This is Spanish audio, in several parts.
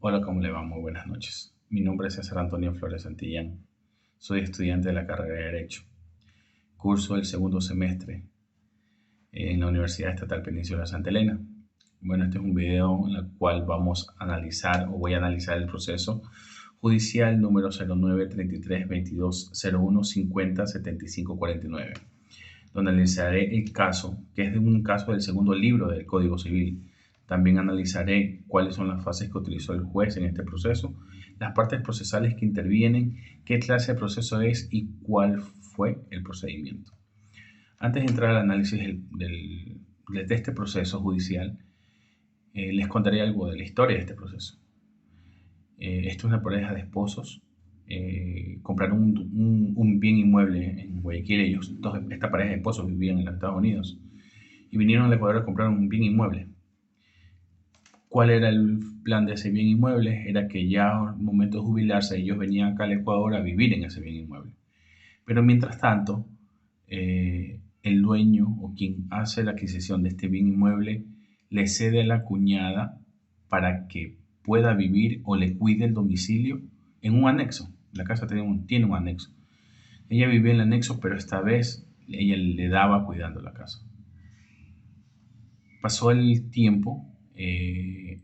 Hola, ¿cómo le va? Muy buenas noches. Mi nombre es César Antonio Flores Santillán. Soy estudiante de la carrera de Derecho. Curso el segundo semestre en la Universidad Estatal Península de Santa Elena. Bueno, este es un video en el cual vamos a analizar o voy a analizar el proceso judicial número 09332201507549, donde analizaré el caso, que es de un caso del segundo libro del Código Civil. También analizaré cuáles son las fases que utilizó el juez en este proceso, las partes procesales que intervienen, qué clase de proceso es y cuál fue el procedimiento. Antes de entrar al análisis de este proceso judicial, les contaré algo de la historia de este proceso. Esto es una pareja de esposos. Compraron un bien inmueble en Guayaquil. Esta pareja de esposos vivían en los Estados Unidos y vinieron al Ecuador a comprar un bien inmueble. ¿Cuál era el plan de ese bien inmueble? Era que ya al momento de jubilarse ellos venían acá al Ecuador a vivir en ese bien inmueble. Pero mientras tanto, el dueño o quien hace la adquisición de este bien inmueble le cede a la cuñada para que pueda vivir o le cuide el domicilio en un anexo. La casa tiene un anexo. Ella vivía en el anexo, pero esta vez ella le daba cuidando la casa. Pasó el tiempo, el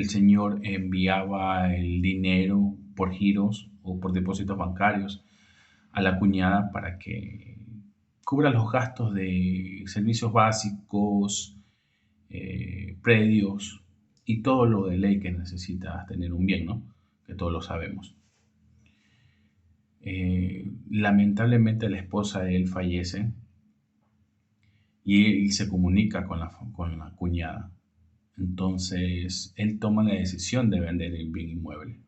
señor enviaba el dinero por giros o por depósitos bancarios a la cuñada para que cubra los gastos de servicios básicos, predios y todo lo de ley que necesita tener un bien, ¿no? Que todos lo sabemos. Lamentablemente la esposa de él fallece y él se comunica con la cuñada. Entonces él toma la decisión de vender el bien inmueble.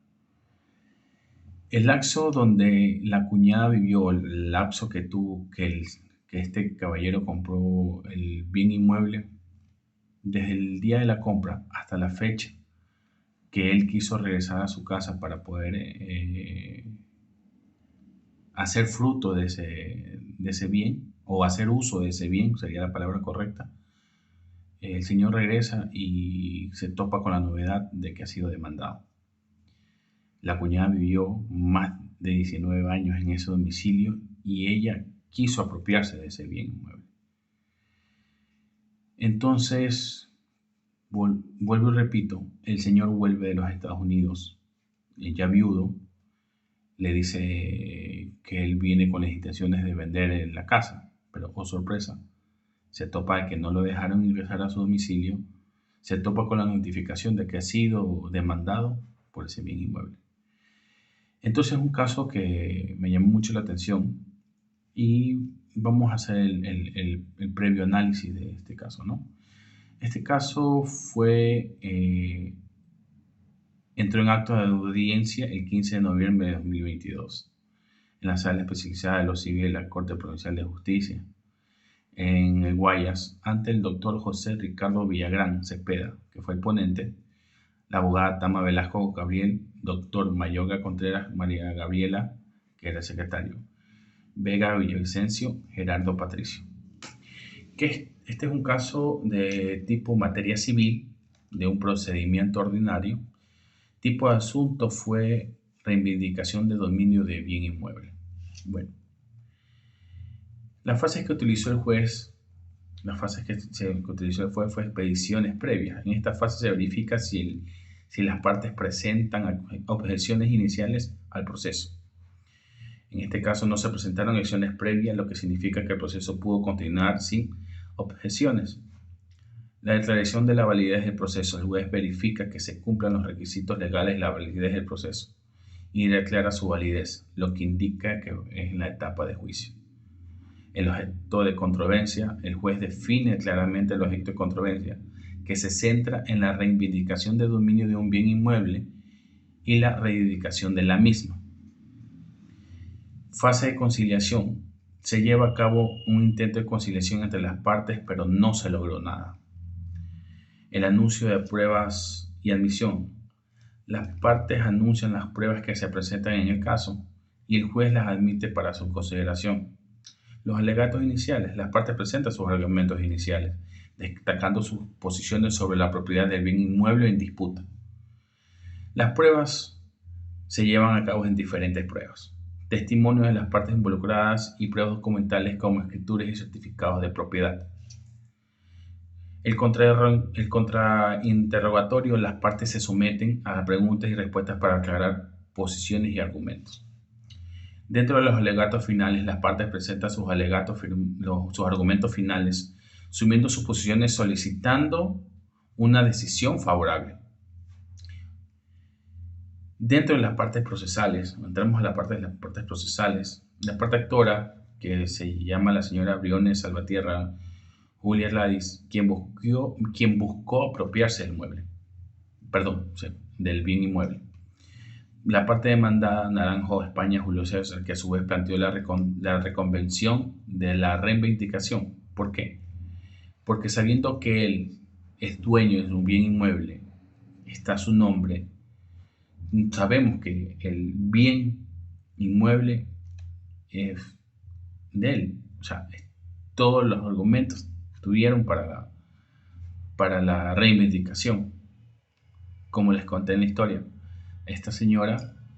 El lapso donde la cuñada vivió, el lapso que tuvo que este caballero compró el bien inmueble, desde el día de la compra hasta la fecha que él quiso regresar a su casa para poder hacer fruto de ese bien, o hacer uso de ese bien, sería la palabra correcta, el señor regresa y se topa con la novedad de que ha sido demandado. La cuñada vivió más de 19 años en ese domicilio y ella quiso apropiarse de ese bien inmueble. Entonces, vuelvo y repito, el señor vuelve de los Estados Unidos, ya viudo, le dice que él viene con las intenciones de vender la casa, pero oh sorpresa, se topa de que no lo dejaron ingresar a su domicilio, se topa con la notificación de que ha sido demandado por ese bien inmueble. Entonces es un caso que me llamó mucho la atención y vamos a hacer el previo análisis de este caso, ¿no? Este caso entró en acto de audiencia el 15 de noviembre de 2022 en la sala especializada de lo civil de la Corte Provincial de Justicia en el Guayas ante el doctor José Ricardo Villagrán Cepeda, que fue el ponente, la abogada Tama Velasco Gabriel, doctor Mayoga Contreras María Gabriela, que era el secretario, Vega Villavicencio, Gerardo Patricio. Este es un caso de tipo materia civil, de un procedimiento ordinario. Tipo de asunto fue reivindicación de dominio de bien inmueble. Bueno, las fases que utilizó el juez fue expediciones previas. En esta fase se verifica si las partes presentan objeciones iniciales al proceso. En este caso no se presentaron acciones previas, lo que significa que el proceso pudo continuar sin objeciones. La declaración de la validez del proceso. El juez verifica que se cumplan los requisitos legales de la validez del proceso y declara su validez, lo que indica que es en la etapa de juicio. El objeto de controversia. El juez define claramente el objeto de controversia, que se centra en la reivindicación de dominio de un bien inmueble y la reivindicación de la misma. Fase de conciliación. Se lleva a cabo un intento de conciliación entre las partes, pero no se logró nada. El anuncio de pruebas y admisión. Las partes anuncian las pruebas que se presentan en el caso y el juez las admite para su consideración. Los alegatos iniciales. Las partes presentan sus argumentos iniciales, destacando sus posiciones sobre la propiedad del bien inmueble en disputa. Las pruebas se llevan a cabo en diferentes pruebas: testimonios de las partes involucradas y pruebas documentales como escrituras y certificados de propiedad. El contrainterrogatorio: las partes se someten a preguntas y respuestas para aclarar posiciones y argumentos. Dentro de los alegatos finales, las partes presentan sus argumentos finales, sumiendo sus posiciones, solicitando una decisión favorable. Dentro de las partes procesales, entramos a la parte de las partes procesales. La parte actora, que se llama la señora Briones Salvatierra Julia Gladys, quien buscó apropiarse del bien inmueble. La parte demandada, Naranjo, España, Julio César, que a su vez planteó la reconvención de la reivindicación. ¿Por qué? Porque sabiendo que él es dueño de un bien inmueble, está su nombre, sabemos que el bien inmueble es de él. O sea, todos los argumentos tuvieron para la reivindicación. Como les conté en la historia, esta señora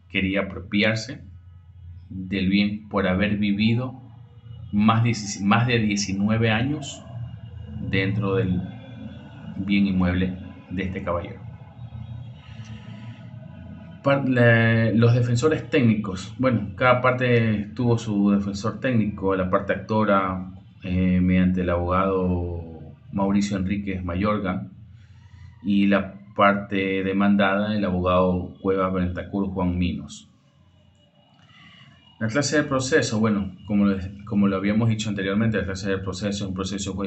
quería apropiarse del bien por haber vivido más de 19 años dentro del bien inmueble de este caballero. Los defensores técnicos, bueno, cada parte tuvo su defensor técnico. La parte actora, mediante el abogado Mauricio Enríquez Mayorga, y la parte demandada, el abogado Cuevas Bentancur Juan Minos. La clase de proceso, bueno, como lo habíamos dicho anteriormente, la clase de proceso es un proceso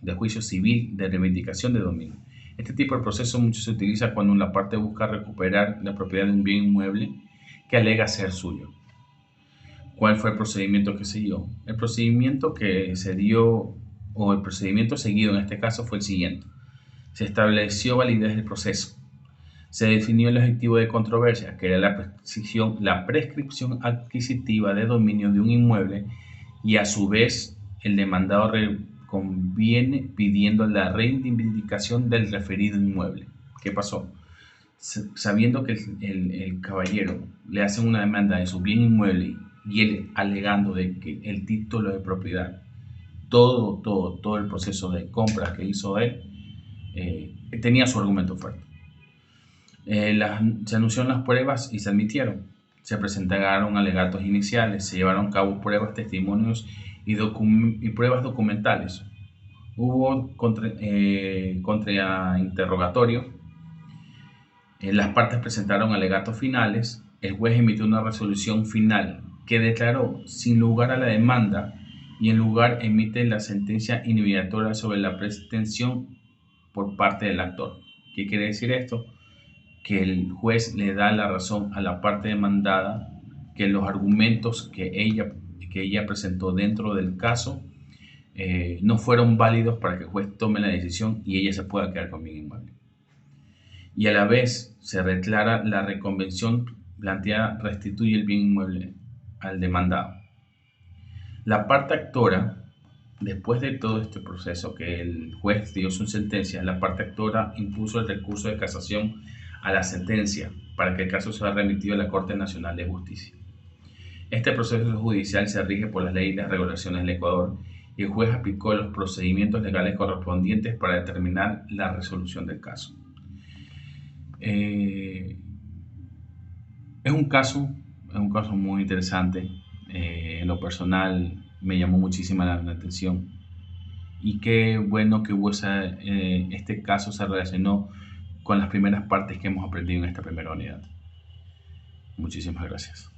de juicio civil de reivindicación de dominio. Este tipo de proceso mucho se utiliza cuando la parte busca recuperar la propiedad de un bien inmueble que alega ser suyo. ¿Cuál fue el procedimiento que se dio? El procedimiento seguido en este caso fue el siguiente. Se estableció validez del proceso. Se definió el objetivo de controversia, que era la prescripción adquisitiva de dominio de un inmueble, y a su vez el demandado conviene pidiendo la reivindicación del referido inmueble. ¿Qué pasó? Sabiendo que el caballero le hace una demanda de su bien inmueble y él alegando de que el título de propiedad, todo el proceso de compra que hizo él, tenía su argumento fuerte. Se anunciaron las pruebas y se admitieron. Se presentaron alegatos iniciales, se llevaron a cabo pruebas, testimonios y pruebas documentales. Hubo contrainterrogatorio. Las partes presentaron alegatos finales. El juez emitió una resolución final que declaró sin lugar a la demanda y en lugar emite la sentencia inhibitoria sobre la pretensión por parte del actor. ¿Qué quiere decir esto? Que el juez le da la razón a la parte demandada, que los argumentos que ella presentó dentro del caso no fueron válidos para que el juez tome la decisión y ella se pueda quedar con bien inmueble. Y a la vez se declara la reconvención planteada, restituye el bien inmueble al demandado. La parte actora, después de todo este proceso que el juez dio su sentencia, la parte actora impuso el recurso de casación a la sentencia para que el caso sea remitido a la Corte Nacional de Justicia. Este proceso judicial se rige por las leyes y las regulaciones del Ecuador y el juez aplicó los procedimientos legales correspondientes para determinar la resolución del caso. Es un caso muy interesante. En lo personal me llamó muchísimo la atención y qué bueno que este caso se relacionó con las primeras partes que hemos aprendido en esta primera unidad. Muchísimas gracias.